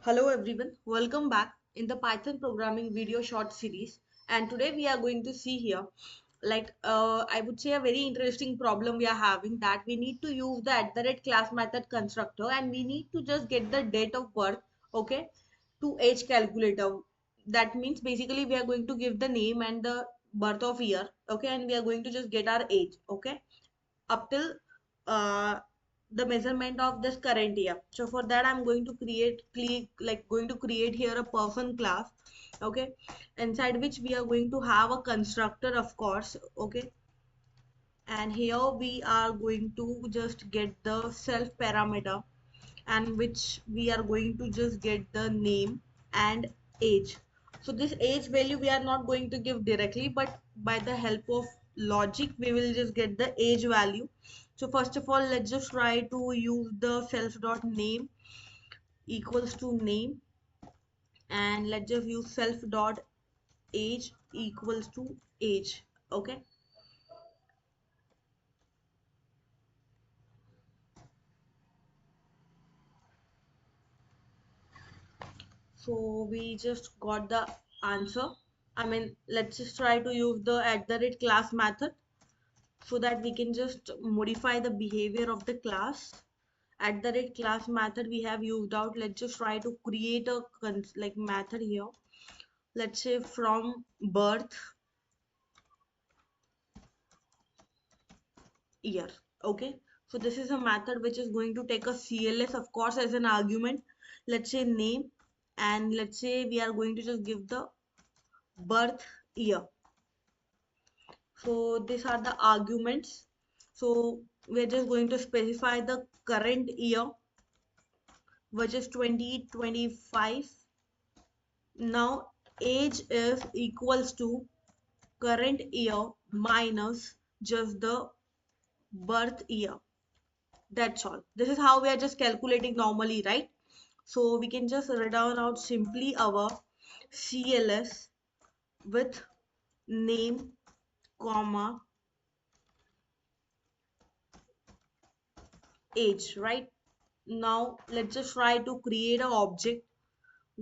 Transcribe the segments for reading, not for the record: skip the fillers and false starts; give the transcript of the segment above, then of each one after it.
Hello everyone, welcome back in the Python programming video short series. And today we are going to see here, I would say a very interesting problem we are having, that we need to use the @class method constructor and we need to just get the date of birth, okay, to age calculator. That means basically we are going to give the name and the birth of year, okay, and we are going to just get our age, okay, up till uh, the measurement of this current year. So for that I'm going to create here a person class, okay, inside which we are going to have a constructor, of course, okay, and here we are going to just get the self parameter, and which we are going to just get the name and age. So this age value we are not going to give directly, but by the help of logic we will just get the age value. So first of all, let's just try to use the self dot name equals to name, and let's just use self dot age equals to age, okay. So we just got the answer. I mean, let's just try to use the @class method so that we can just modify the behavior of the class. @class method we have used out. Let's just try to create a method here. Let's say from birth year, okay. So this is a method which is going to take a CLS, of course, as an argument. Let's say name, and let's say we are going to just give the birth year. So these are the arguments. So we're just going to specify the current year, which is 2025. Now age is equals to current year minus just the birth year. That's all. This is how we are just calculating normally, right? So we can just write down out simply our CLS with name, comma, age, right? Now let's just try to create an object.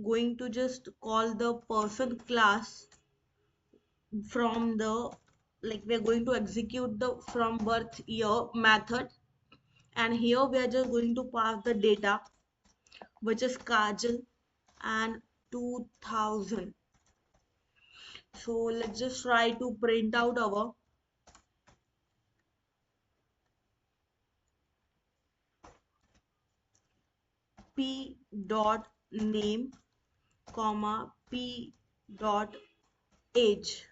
Going to just call the person class from the, we're going to execute the from birth year method, and here we are just going to pass the data, which is Kajal and 2000. So let's just try to print out our p dot name, comma, p dot age.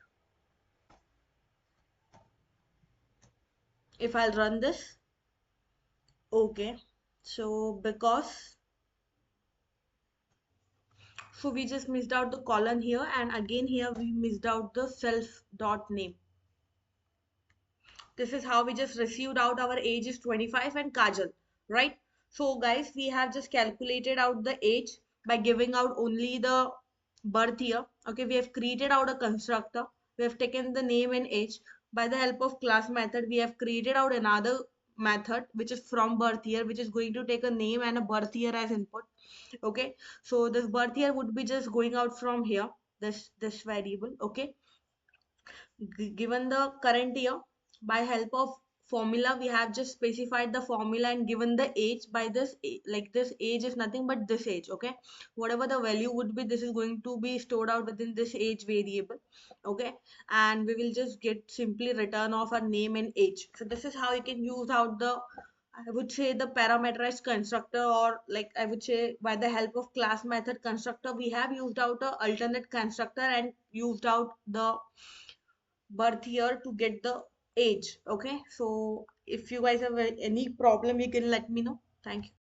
If I'll run this, okay, so so we just missed out the colon here, and again here we missed out the self dot name. This is how we just received out our age is 25 and Kajal, right? So guys, we have just calculated out the age by giving out only the birth year. Okay, we have created out a constructor. We have taken the name and age. By the help of class method, we have created out another method which is from birth year, which is going to take a name and a birth year as input. Okay, so this birth year would be just going out from here, this variable, okay. Given the current year, by help of formula we have just specified the formula and given the age. By this this age is nothing but this age, okay. Whatever the value would be, this is going to be stored out within this age variable, okay, and we will just get simply return of our name and age. So this is how you can use out the, I would say, the parameterized constructor, or I would say by the help of class method constructor we have used out a alternate constructor and used out the birth year to get the age, okay. So if you guys have any problem, you can let me know. Thank you.